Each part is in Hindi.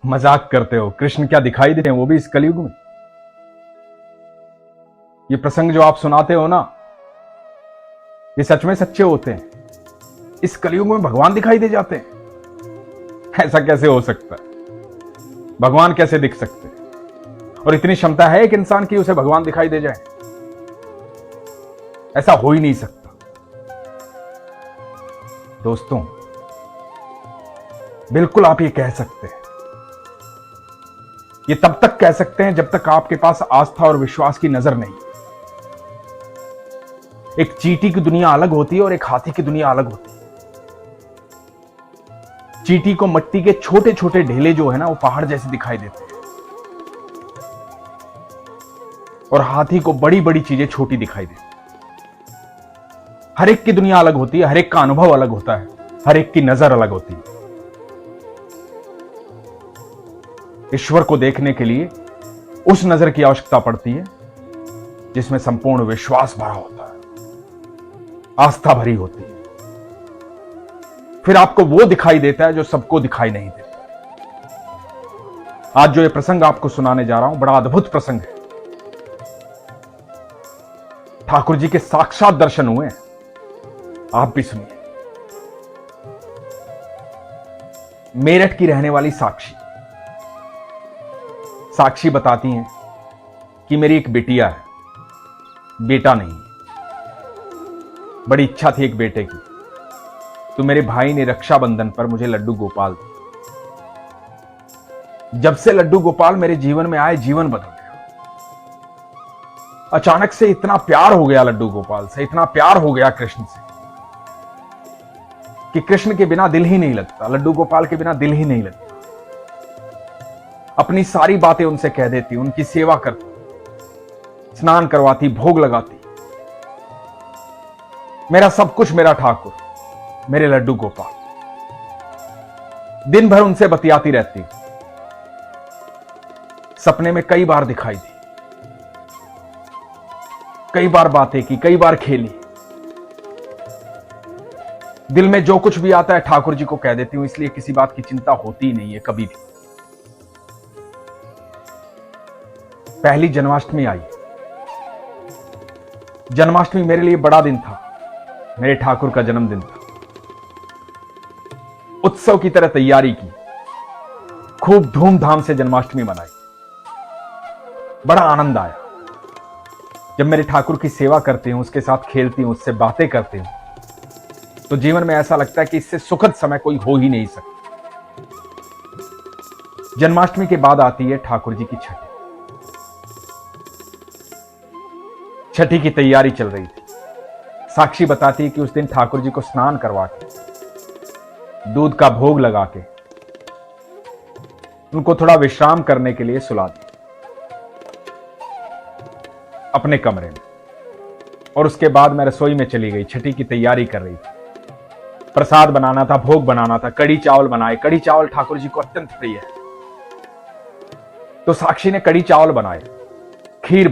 मजाक करते हो? कृष्ण क्या दिखाई देते हैं, वो भी इस कलयुग में? ये प्रसंग जो आप सुनाते हो ना, ये सच में सच्चे होते हैं? इस कलयुग में भगवान दिखाई दे जाते हैं? ऐसा कैसे हो सकता है? भगवान कैसे दिख सकते हैं? और इतनी क्षमता है एक इंसान की उसे भगवान दिखाई दे जाए? ऐसा हो ही नहीं सकता। दोस्तों, बिल्कुल आप ये कह सकते हैं। ये तब तक कह सकते हैं जब तक आपके पास आस्था और विश्वास की नजर नहीं। एक चींटी की दुनिया अलग होती है और एक हाथी की दुनिया अलग होती है। चींटी को मिट्टी के छोटे छोटे ढेले जो है ना, वो पहाड़ जैसे दिखाई देते हैं, और हाथी को बड़ी बड़ी चीजें छोटी दिखाई देती हैं। हर एक की दुनिया अलग होती है, हर एक का अनुभव अलग होता है, हर एक की नजर अलग होती है। ईश्वर को देखने के लिए उस नजर की आवश्यकता पड़ती है जिसमें संपूर्ण विश्वास भरा होता है, आस्था भरी होती है। फिर आपको वो दिखाई देता है जो सबको दिखाई नहीं देता। आज जो ये प्रसंग आपको सुनाने जा रहा हूं, बड़ा अद्भुत प्रसंग है। ठाकुर जी के साक्षात दर्शन हुए हैं, आप भी सुनिए। मेरठ की रहने वाली साक्षी बताती हैं कि मेरी एक बिटिया है, बेटा नहीं है। बड़ी इच्छा थी एक बेटे की, तो मेरे भाई ने रक्षाबंधन पर मुझे लड्डू गोपाल दिए। जब से लड्डू गोपाल मेरे जीवन में आए, जीवन बदल गया। अचानक से इतना प्यार हो गया लड्डू गोपाल से, इतना प्यार हो गया कृष्ण से कि कृष्ण के बिना दिल ही नहीं लगता, लड्डू गोपाल के बिना दिल ही नहीं लगता। अपनी सारी बातें उनसे कह देती, उनकी सेवा करती, स्नान करवाती, भोग लगाती। मेरा सब कुछ मेरा ठाकुर, मेरे लड्डू गोपाल। दिन भर उनसे बतियाती रहती, सपने में कई बार दिखाई दी, कई बार बातें की, कई बार खेली। दिल में जो कुछ भी आता है ठाकुर जी को कह देती हूं, इसलिए किसी बात की चिंता होती ही नहीं है कभी भी। पहली जन्माष्टमी आई। जन्माष्टमी मेरे लिए बड़ा दिन था, मेरे ठाकुर का जन्मदिन था। उत्सव की तरह तैयारी की, खूब धूमधाम से जन्माष्टमी मनाई। बड़ा आनंद आया जब मेरे ठाकुर की सेवा करती हूं, उसके साथ खेलती हूं, उससे बातें करती हूं, तो जीवन में ऐसा लगता है कि इससे सुखद समय कोई हो ही नहीं सकता। जन्माष्टमी के बाद आती है ठाकुर जी की छठी। छठी की तैयारी चल रही थी। साक्षी बताती है कि उस दिन ठाकुर जी को स्नान करवा के, दूध का भोग लगा के, उनको थोड़ा विश्राम करने के लिए सुला दिया अपने कमरे में। और उसके बाद मैं रसोई में चली गई, छठी की तैयारी कर रही थी। प्रसाद बनाना था, भोग बनाना था, कड़ी चावल बनाए। कड़ी चावल ठाकुर जी को अत्यंत प्रिय है, तो साक्षी ने कड़ी चावल बनाए। खीर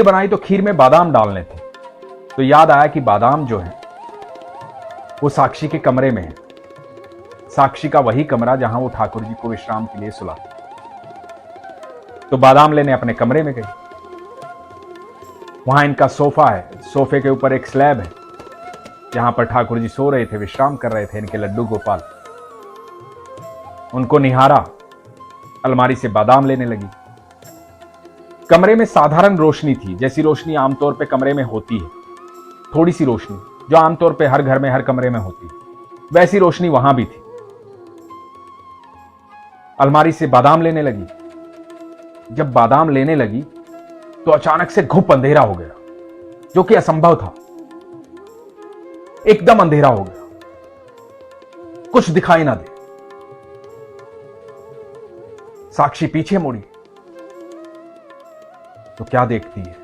बनाई तो खीर में बादाम डालने थे, तो याद आया कि बादाम जो है वो साक्षी के कमरे में है। साक्षी का वही कमरा जहां वो ठाकुर जी को विश्राम के लिए सुलाते। तो बादाम लेने अपने कमरे में गई। वहां इनका सोफा है, सोफे के ऊपर एक स्लैब है जहां पर ठाकुर जी सो रहे थे, विश्राम कर रहे थे इनके लड्डू गोपाल। उनको निहारा, अलमारी से बादाम लेने लगी। कमरे में साधारण रोशनी थी, जैसी रोशनी आमतौर पे कमरे में होती है, थोड़ी सी रोशनी जो आमतौर पे हर घर में, हर कमरे में होती है, वैसी रोशनी वहां भी थी। अलमारी से बादाम लेने लगी। जब बादाम लेने लगी तो अचानक से घुप अंधेरा हो गया, जो कि असंभव था। एकदम अंधेरा हो गया, कुछ दिखाई ना दे। साक्षी पीछे मुड़ी तो क्या देखती है,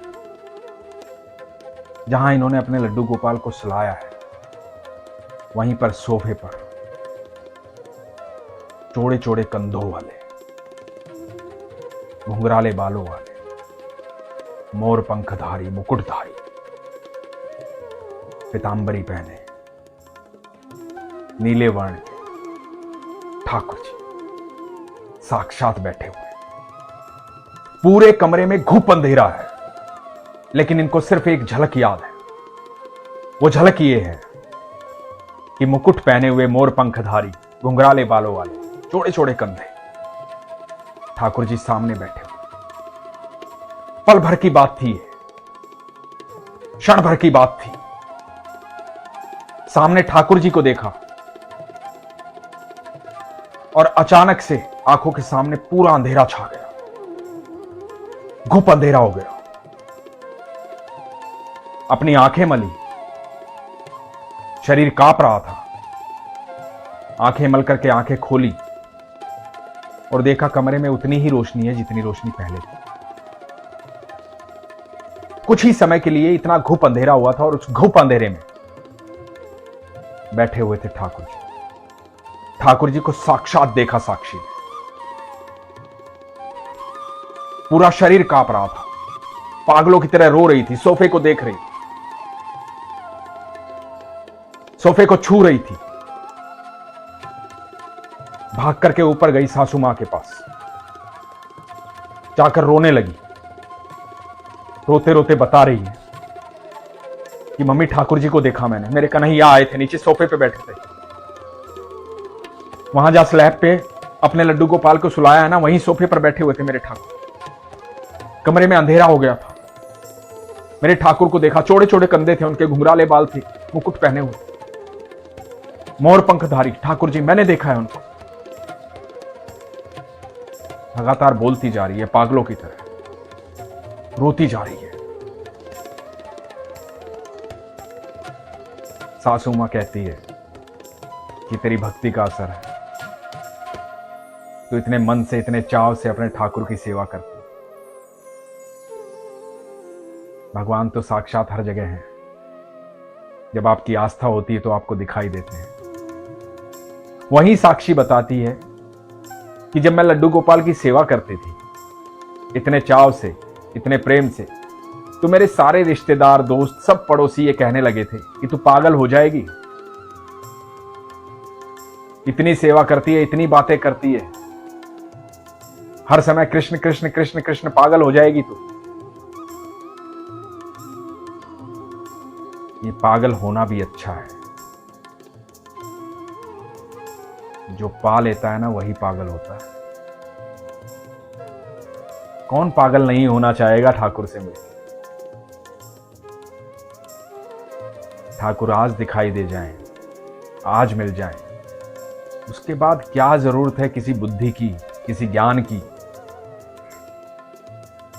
जहां इन्होंने अपने लड्डू गोपाल को सुलाया है, वहीं पर सोफे पर चौड़े चौड़े कंधों वाले, घुंघराले बालों वाले, मोर पंखधारी, मुकुटधारी, पीतांबरी पहने, नीले वर्ण के ठाकुर जी साक्षात बैठे हुए। पूरे कमरे में घुप अंधेरा है, लेकिन इनको सिर्फ एक झलक याद है। वो झलक ये है कि मुकुट पहने हुए, मोर पंखधारी, घुंघराले बालों वाले, चौड़े चौड़े कंधे ठाकुर जी सामने बैठे हुए। पल भर की बात थी, क्षण भर की बात थी। सामने ठाकुर जी को देखा और अचानक से आंखों के सामने पूरा अंधेरा छा गया, घुप अंधेरा हो गया। अपनी आंखें मली, शरीर कांप रहा था। आंखें मल करके आंखें खोली और देखा कमरे में उतनी ही रोशनी है जितनी रोशनी पहले थी। कुछ ही समय के लिए इतना घुप अंधेरा हुआ था और उस घुप अंधेरे में बैठे हुए थे ठाकुर जी। ठाकुर जी को साक्षात देखा साक्षी ने। पूरा शरीर कांप रहा था, पागलों की तरह रो रही थी, सोफे को देख रही, सोफे को छू रही थी। भाग करके ऊपर गई सासू मां के पास, जाकर रोने लगी। रोते रोते बता रही है कि मम्मी ठाकुर जी को देखा मैंने, मेरे कन्हैया आए थे, नीचे सोफे पे बैठे थे। वहां जा स्लैब पे अपने लड्डू गोपाल को सुलाया है ना, वहीं सोफे पर बैठे हुए थे मेरे ठाकुर। कमरे में अंधेरा हो गया था, मेरे ठाकुर को देखा, चौड़े चौड़े कंधे थे उनके, घुंघराले बाल थे, मुकुट पहने हुए, मोर पंखधारी ठाकुर जी, मैंने देखा है उनको। लगातार बोलती जा रही है पागलों की तरह, रोती जा रही है। सासू मां कहती है कि तेरी भक्ति का असर है, तो इतने मन से, इतने चाव से अपने ठाकुर की सेवा करती है। भगवान तो साक्षात हर जगह हैं। जब आपकी आस्था होती है तो आपको दिखाई देते हैं। वही साक्षी बताती है कि जब मैं लड्डू गोपाल की सेवा करती थी इतने चाव से, इतने प्रेम से, तो मेरे सारे रिश्तेदार, दोस्त, सब पड़ोसी ये कहने लगे थे कि तू पागल हो जाएगी, इतनी सेवा करती है, इतनी बातें करती है, हर समय कृष्ण कृष्ण कृष्ण कृष्ण, पागल हो जाएगी तू। ये पागल होना भी अच्छा है। जो पा लेता है ना वही पागल होता है। कौन पागल नहीं होना चाहेगा ठाकुर से मिलकर। ठाकुर आज दिखाई दे जाएं, आज मिल जाएं, उसके बाद क्या जरूरत है किसी बुद्धि की, किसी ज्ञान की,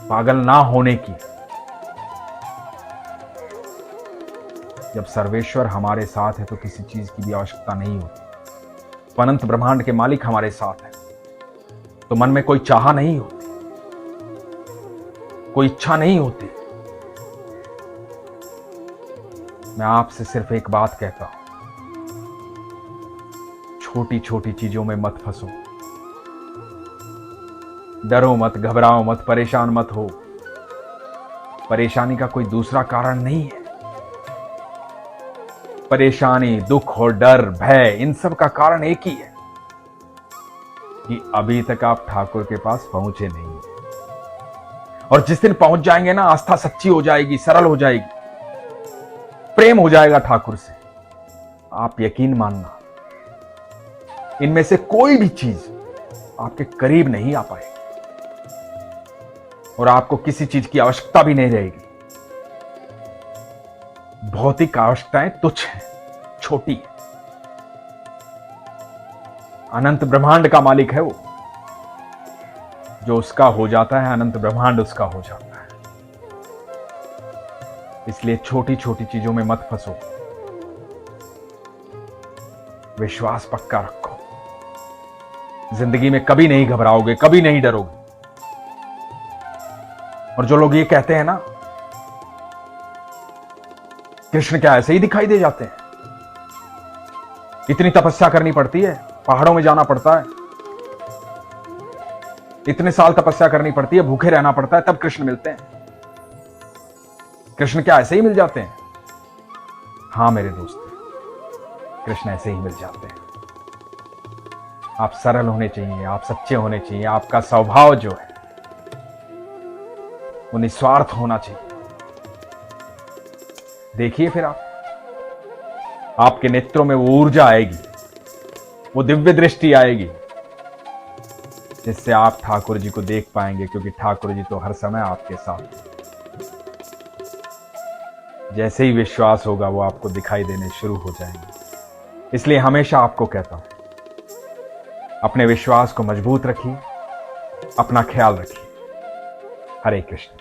पागल ना होने की। जब सर्वेश्वर हमारे साथ है तो किसी चीज की भी आवश्यकता नहीं होती। अनंत ब्रह्मांड के मालिक हमारे साथ है तो मन में कोई चाह नहीं होती, कोई इच्छा नहीं होती। मैं आपसे सिर्फ एक बात कहता हूं, छोटी छोटी चीजों में मत फंसो, डरो मत, घबराओ मत, परेशान मत हो। परेशानी का कोई दूसरा कारण नहीं है। परेशानी, दुख और डर, भय, इन सब का कारण एक ही है कि अभी तक आप ठाकुर के पास पहुंचे नहीं हैं। और जिस दिन पहुंच जाएंगे ना, आस्था सच्ची हो जाएगी, सरल हो जाएगी, प्रेम हो जाएगा ठाकुर से। आप यकीन मानना, इनमें से कोई भी चीज आपके करीब नहीं आ पाएगी और आपको किसी चीज की आवश्यकता भी नहीं रहेगी। भौतिक आवश्यकताएं तुच्छ हैं, छोटी है। अनंत ब्रह्मांड का मालिक है वो। जो उसका हो जाता है, अनंत ब्रह्मांड उसका हो जाता है। इसलिए छोटी छोटी चीजों में मत फंसो, विश्वास पक्का रखो। जिंदगी में कभी नहीं घबराओगे, कभी नहीं डरोगे। और जो लोग ये कहते हैं ना, कृष्ण क्या ऐसे ही दिखाई दे जाते हैं, इतनी तपस्या करनी पड़ती है, पहाड़ों में जाना पड़ता है, इतने साल तपस्या करनी पड़ती है, भूखे रहना पड़ता है, तब कृष्ण मिलते हैं। कृष्ण क्या ऐसे ही मिल जाते हैं? हां मेरे दोस्त, कृष्ण ऐसे ही मिल जाते हैं। आप सरल होने चाहिए, आप सच्चे होने चाहिए, आपका स्वभाव जो है वो निस्वार्थ होना चाहिए। देखिए फिर आपके नेत्रों में वो ऊर्जा आएगी, वो दिव्य दृष्टि आएगी, जिससे आप ठाकुर जी को देख पाएंगे, क्योंकि ठाकुर जी तो हर समय आपके साथ हैं। जैसे ही विश्वास होगा वो आपको दिखाई देने शुरू हो जाएंगे। इसलिए हमेशा आपको कहता हूं, अपने विश्वास को मजबूत रखिए, अपना ख्याल रखिए। हरे कृष्ण।